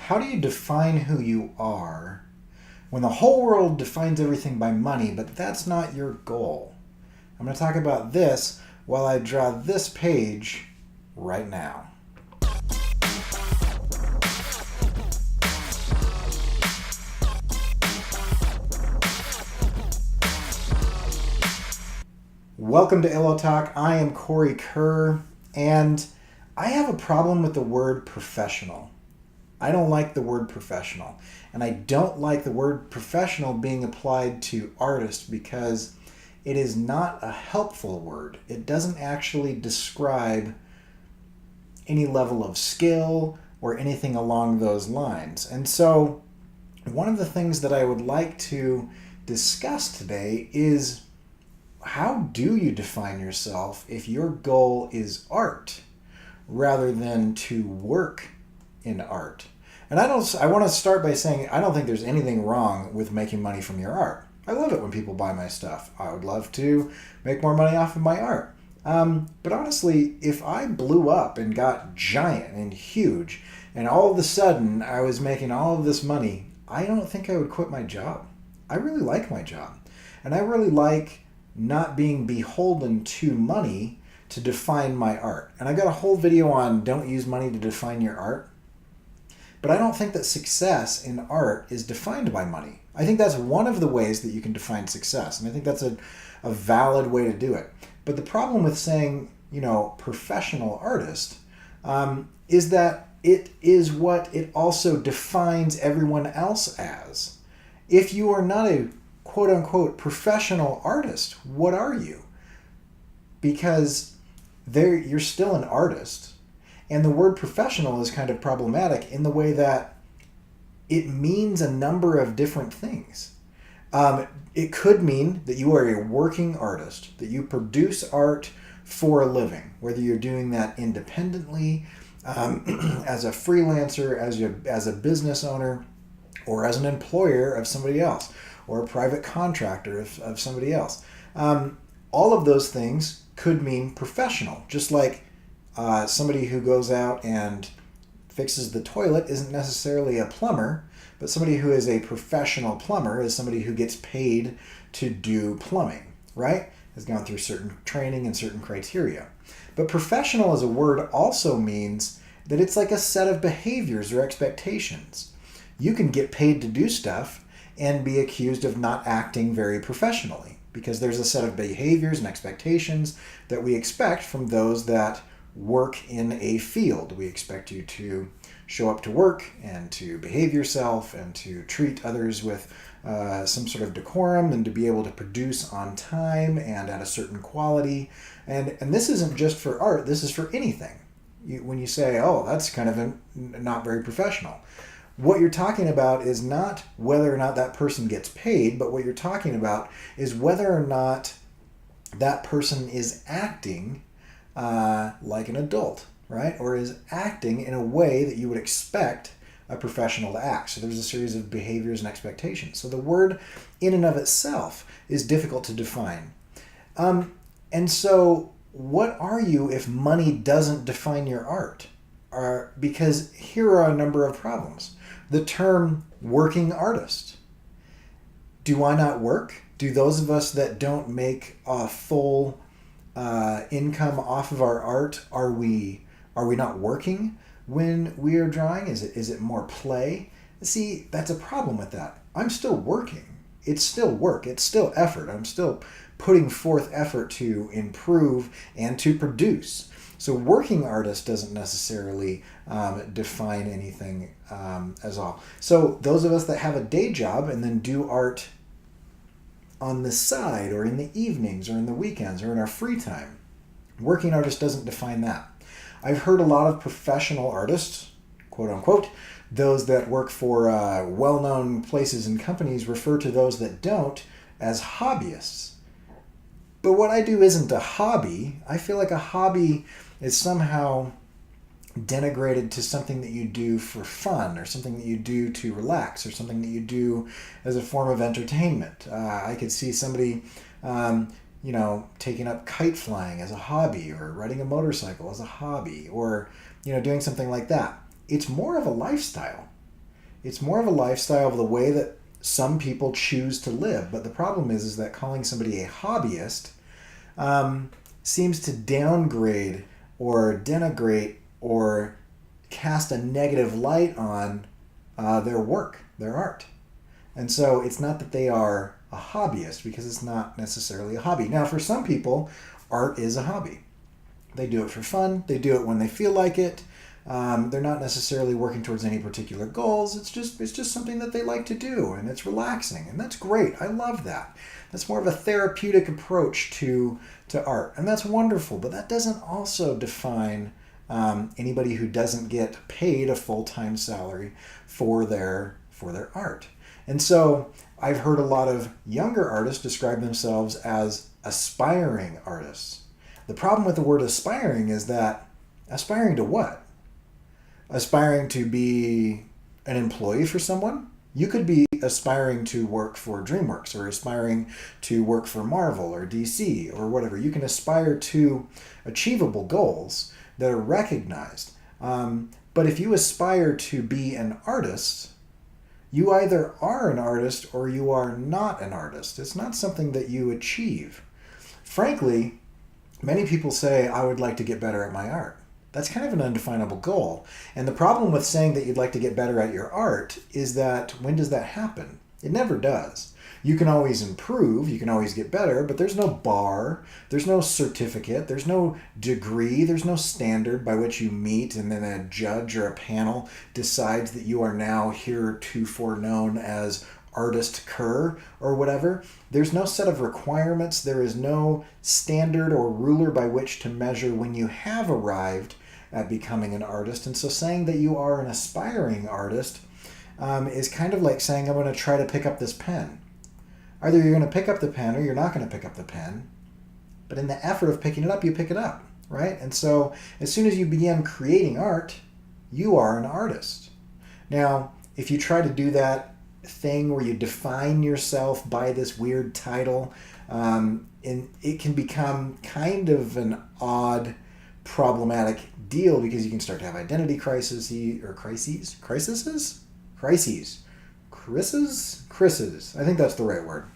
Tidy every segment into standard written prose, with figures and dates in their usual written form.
How do you define who you are when the whole world defines everything by money, but that's not your goal? I'm going to talk about this while I draw this page right now. Welcome to Illo Talk. I am Cory Kerr, and I have a problem with the word professional. I don't like the word professional, and I don't like the word professional being applied to artists because it is not a helpful word. It doesn't actually describe any level of skill or anything along those lines. And so one of the things that I would like to discuss today is, how do you define yourself if your goal is art rather than to work in art? And I want to start by saying I don't think there's anything wrong with making money from your art. I love it when people buy my stuff. I would love to make more money off of my art. But honestly, if I blew up and got giant and huge and all of a sudden I was making all of this money, I don't think I would quit my job. I really like my job. And I really like not being beholden to money to define my art. And I got a whole video on don't use money to define your art. But I don't think that success in art is defined by money. I think that's one of the ways that you can define success. And I think that's a valid way to do it. But the problem with saying, professional artist is that it is what it also defines everyone else as. If you are not a quote-unquote professional artist, what are you? Because you're still an artist, and the word professional is kind of problematic in the way that it means a number of different things. It could mean that you are a working artist, that you produce art for a living, whether you're doing that independently, as a freelancer, as a business owner, or as an employer of somebody else, or a private contractor of somebody else. All of those things could mean professional, just like somebody who goes out and fixes the toilet isn't necessarily a plumber, but somebody who is a professional plumber is somebody who gets paid to do plumbing, right? Has gone through certain training and certain criteria. But professional as a word also means that it's like a set of behaviors or expectations. You can get paid to do stuff and be accused of not acting very professionally because there's a set of behaviors and expectations that we expect from those that work in a field. We expect you to show up to work and to behave yourself and to treat others with some sort of decorum and to be able to produce on time and at a certain quality. And this isn't just for art, this is for anything. When you say, oh, that's kind of not very professional, what you're talking about is not whether or not that person gets paid, but what you're talking about is whether or not that person is acting like an adult, right? Or is acting in a way that you would expect a professional to act. So there's a series of behaviors and expectations. So the word in and of itself is difficult to define. And so what are you if money doesn't define your art? Because here are a number of problems. The term working artist. Do I not work? Do those of us that don't make a full income off of our art, are we not working when we are drawing? Is it more play? See, that's a problem with that. I'm still working. It's still work. It's still effort. I'm still putting forth effort to improve and to produce. So working artist doesn't necessarily define anything as all. So those of us that have a day job and then do art on the side or in the evenings or in the weekends or in our free time, working artist doesn't define that. I've heard a lot of professional artists, quote unquote, those that work for well-known places and companies refer to those that don't as hobbyists. But what I do isn't a hobby. I feel like a hobby is somehow denigrated to something that you do for fun or something that you do to relax or something that you do as a form of entertainment. I could see somebody, taking up kite flying as a hobby or riding a motorcycle as a hobby or, doing something like that. It's more of a lifestyle. It's more of a lifestyle of the way that some people choose to live. But the problem is that calling somebody a hobbyist seems to downgrade or denigrate or cast a negative light on their work, their art. And so it's not that they are a hobbyist, because it's not necessarily a hobby. Now, for some people, art is a hobby. They do it for fun. They do it when they feel like it. They're not necessarily working towards any particular goals. It's just something that they like to do, and it's relaxing, and that's great. I love that. That's more of a therapeutic approach to art, and that's wonderful. But that doesn't also define anybody who doesn't get paid a full-time salary for their art. And so I've heard a lot of younger artists describe themselves as aspiring artists. The problem with the word aspiring is that aspiring to what? Aspiring to be an employee for someone? You could be aspiring to work for DreamWorks, or aspiring to work for Marvel or DC or whatever. You can aspire to achievable goals that are recognized. But if you aspire to be an artist, you either are an artist or you are not an artist. It's not something that you achieve. Frankly, many people say, I would like to get better at my art. That's kind of an undefinable goal. And the problem with saying that you'd like to get better at your art is that when does that happen? It never does. You can always improve, you can always get better, but there's no bar, there's no certificate, there's no degree, there's no standard by which you meet and then a judge or a panel decides that you are now heretofore known as Artist Kerr or whatever. There's no set of requirements, there is no standard or ruler by which to measure when you have arrived at becoming an artist. And so saying that you are an aspiring artist is kind of like saying, I'm going to try to pick up this pen. Either you're going to pick up the pen or you're not going to pick up the pen. But in the effort of picking it up, you pick it up, right? And so as soon as you begin creating art, you are an artist. Now, if you try to do that thing where you define yourself by this weird title, and it can become kind of an odd, problematic deal, because you can start to have identity crises. I think that's the right word.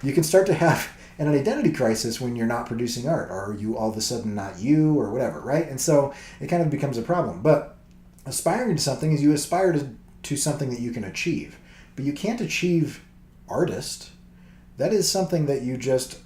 You can start to have an identity crisis when you're not producing art. Are you all of a sudden not you, or whatever, right? And so it kind of becomes a problem. But aspiring to something is you aspire to something that you can achieve. But you can't achieve artist. That is something that you just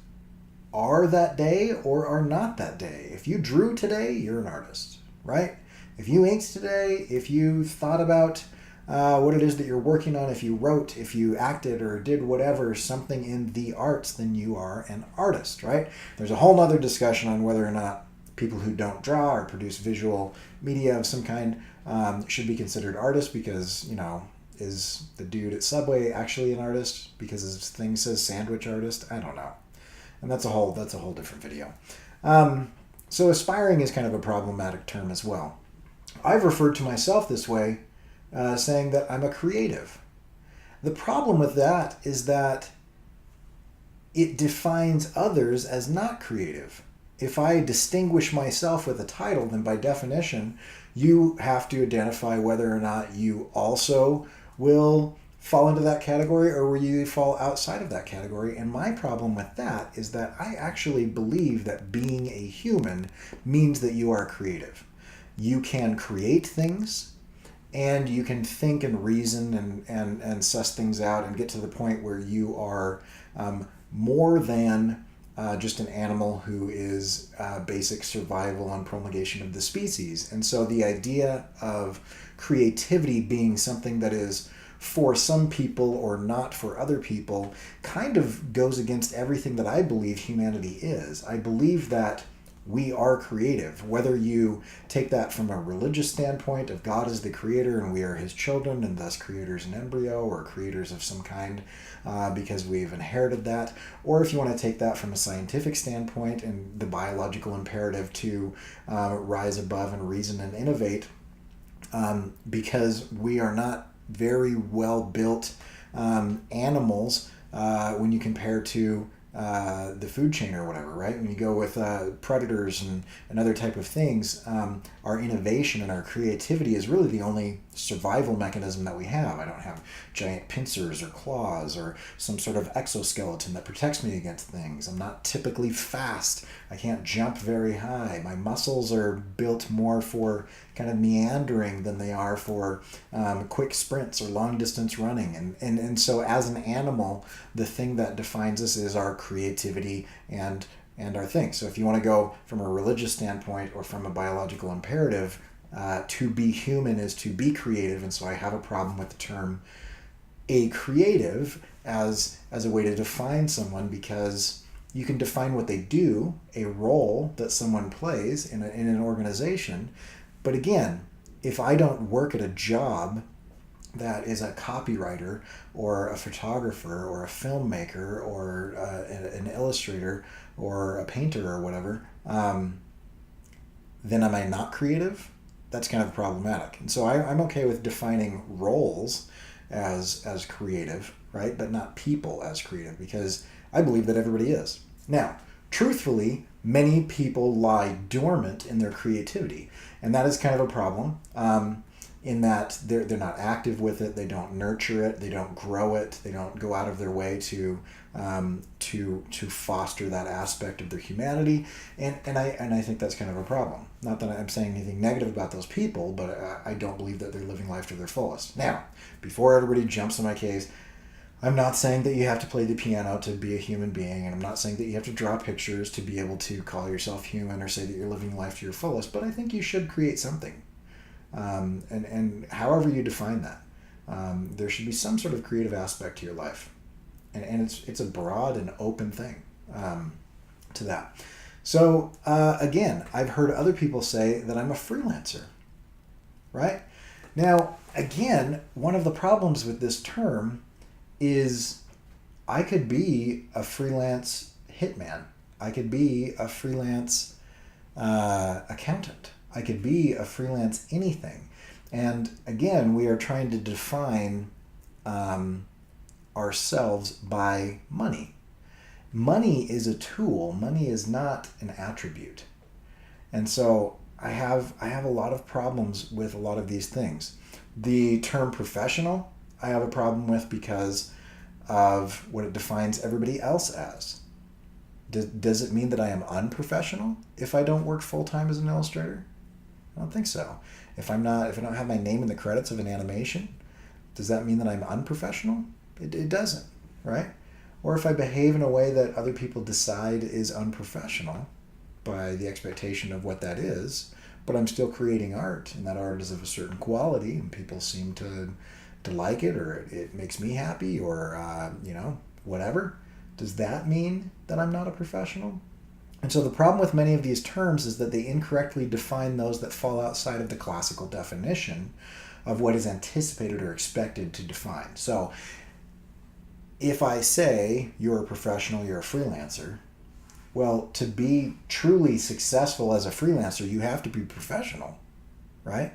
are that day or are not that day. If you drew today, you're an artist, right? If you inked today, if you thought about what it is that you're working on, if you wrote, if you acted or did whatever, something in the arts, then you are an artist, right? There's a whole nother discussion on whether or not people who don't draw or produce visual media of some kind should be considered artists, because, you know, is the dude at Subway actually an artist because his thing says sandwich artist? I don't know. And that's a whole different video. So aspiring is kind of a problematic term as well. I've referred to myself this way, saying that I'm a creative. The problem with that is that it defines others as not creative. If I distinguish myself with a title, then by definition, you have to identify whether or not you also will fall into that category or will you fall outside of that category. And my problem with that is that I actually believe that being a human means that you are creative. You can create things, and you can think and reason and suss things out and get to the point where you are more than just an animal who is basic survival and prolongation of the species. And so the idea of creativity being something that is for some people or not for other people kind of goes against everything that I believe humanity is. I believe that we are creative, whether you take that from a religious standpoint of God as the creator and we are his children and thus creators in embryo or creators of some kind because we've inherited that, or if you want to take that from a scientific standpoint and the biological imperative to rise above and reason and innovate, because we are not very well built animals when you compare to the food chain or whatever, right? When you go with predators and other type of things, our innovation and our creativity is really the only survival mechanism that we have. I don't have giant pincers or claws or some sort of exoskeleton that protects me against things. I'm not typically fast. I can't jump very high. My muscles are built more for kind of meandering than they are for quick sprints or long distance running. And so as an animal, the thing that defines us is our creativity and our thing. So if you want to go from a religious standpoint or from a biological imperative, to be human is to be creative. And so I have a problem with the term a creative as a way to define someone, because you can define what they do, a role that someone plays in an organization. But again, if I don't work at a job that is a copywriter or a photographer or a filmmaker or an illustrator or a painter or whatever, then am I not creative? That's kind of problematic. And so I'm okay with defining roles as creative, right? But not people as creative, because I believe that everybody is. Now, truthfully, many people lie dormant in their creativity, and that is kind of a problem. In that they're not active with it, they don't nurture it, they don't grow it, they don't go out of their way to foster that aspect of their humanity, and I think that's kind of a problem. Not that I'm saying anything negative about those people, but I don't believe that they're living life to their fullest. Now, before everybody jumps in my case, I'm not saying that you have to play the piano to be a human being, and I'm not saying that you have to draw pictures to be able to call yourself human or say that you're living life to your fullest, but I think you should create something. And however you define that, there should be some sort of creative aspect to your life, and it's a broad and open thing to that. So again, I've heard other people say that I'm a freelancer, right? Now, again, one of the problems with this term is I could be a freelance hitman. I could be a freelance accountant. I could be a freelance anything. And again, we are trying to define ourselves by money. Money is a tool. Money is not an attribute. And so I have a lot of problems with a lot of these things. The term professional, I have a problem with because of what it defines everybody else as. Does it mean that I am unprofessional if I don't work full-time as an illustrator? I don't think so. If I don't have my name in the credits of an animation, does that mean that I'm unprofessional? It doesn't, right? Or if I behave in a way that other people decide is unprofessional by the expectation of what that is, but I'm still creating art, and that art is of a certain quality, and people seem to like it, or it makes me happy, or whatever. Does that mean that I'm not a professional? And so the problem with many of these terms is that they incorrectly define those that fall outside of the classical definition of what is anticipated or expected to define. So if I say you're a professional, you're a freelancer, well, to be truly successful as a freelancer, you have to be professional, right?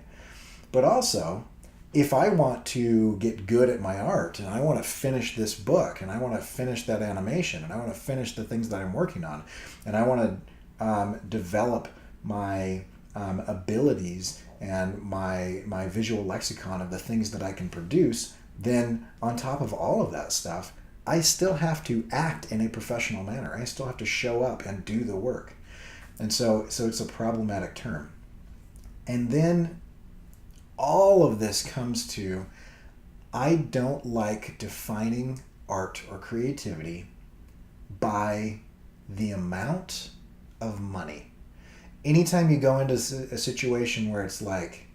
But also, if I want to get good at my art, and I want to finish this book, and I want to finish that animation, and I want to finish the things that I'm working on, and I want to develop my abilities and my visual lexicon of the things that I can produce, then on top of all of that stuff, I still have to act in a professional manner. I still have to show up and do the work. And so it's a problematic term. And then all of this comes to, I don't like defining art or creativity by the amount of money. Anytime you go into a situation where it's like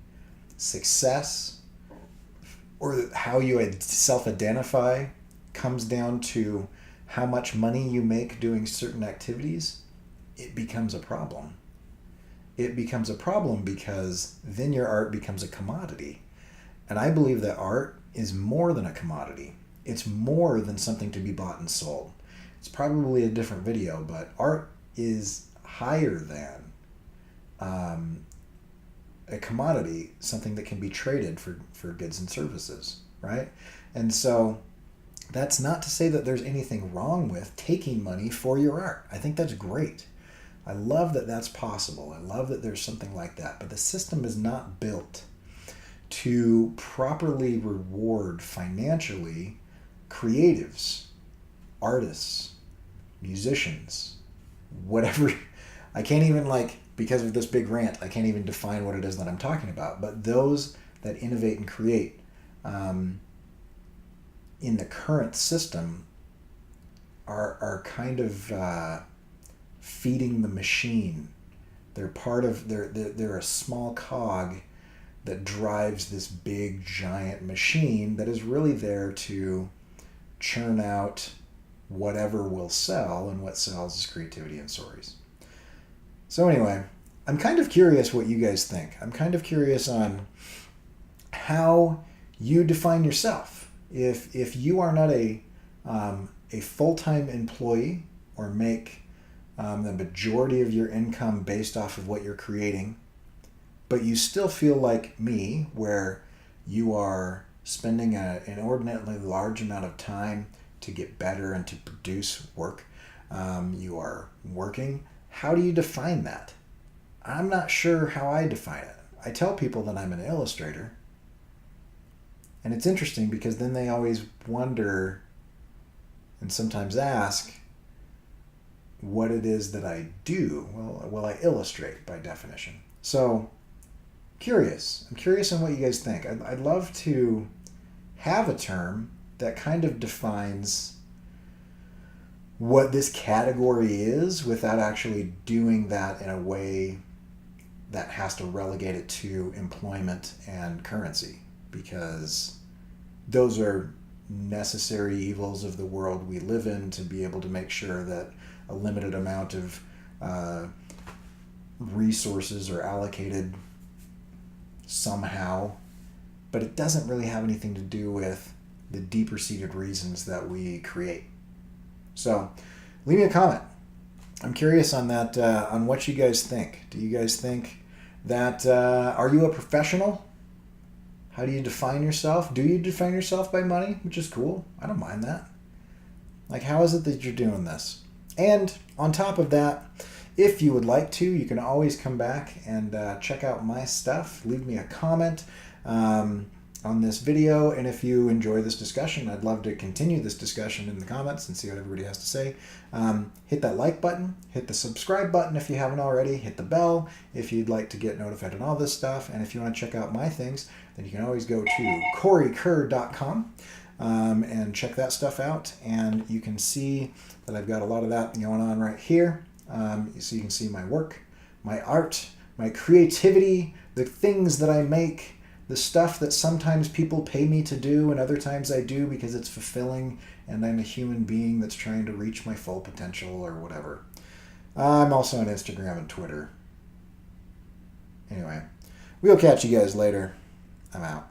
success or how you self-identify comes down to how much money you make doing certain activities, it becomes a problem. It becomes a problem because then your art becomes a commodity. And I believe that art is more than a commodity. It's more than something to be bought and sold. It's probably a different video, but art is higher than a commodity, something that can be traded for goods and services, right? And so That's not to say that there's anything wrong with taking money for your art. I think that's great. I love that that's possible. I love that there's something like that. But the system is not built to properly reward financially creatives, artists, musicians, whatever. I can't even, because of this big rant, I can't even define what it is that I'm talking about. But those that innovate and create in the current system are kind of feeding the machine. They're part of, they're a small cog that drives this big giant machine that is really there to churn out whatever will sell, and what sells is creativity and stories. So anyway, I'm kind of curious what you guys think. I'm kind of curious on how you define yourself. If you are not a full-time employee or make the majority of your income based off of what you're creating, but you still feel like me, where you are spending an inordinately large amount of time to get better and to produce work, you are working. How do you define that? I'm not sure how I define it. I tell people that I'm an illustrator, and it's interesting because then they always wonder and sometimes ask what it is that I do. Well, I illustrate by definition. So, I'm curious on what you guys think. I'd love to have a term that kind of defines what this category is without actually doing that in a way that has to relegate it to employment and currency, because those are necessary evils of the world we live in to be able to make sure that a limited amount of resources are allocated somehow, but it doesn't really have anything to do with the deeper seated reasons that we create. So leave me a comment. I'm curious on that, on what you guys think. Do you guys think that, are you a professional? How do you define yourself? Do you define yourself by money? Which is cool. I don't mind that. How is it that you're doing this? And on top of that, if you would like to, you can always come back and check out my stuff. Leave me a comment on this video. And if you enjoy this discussion, I'd love to continue this discussion in the comments and see what everybody has to say. Hit that like button, hit the subscribe button if you haven't already, hit the bell if you'd like to get notified on all this stuff. And if you want to check out my things, then you can always go to corykerr.com and check that stuff out. And you can see that I've got a lot of that going on right here. So you can see my work, my art, my creativity, the things that I make, the stuff that sometimes people pay me to do and other times I do because it's fulfilling and I'm a human being that's trying to reach my full potential or whatever. I'm also on Instagram and Twitter. Anyway, we'll catch you guys later. I'm out.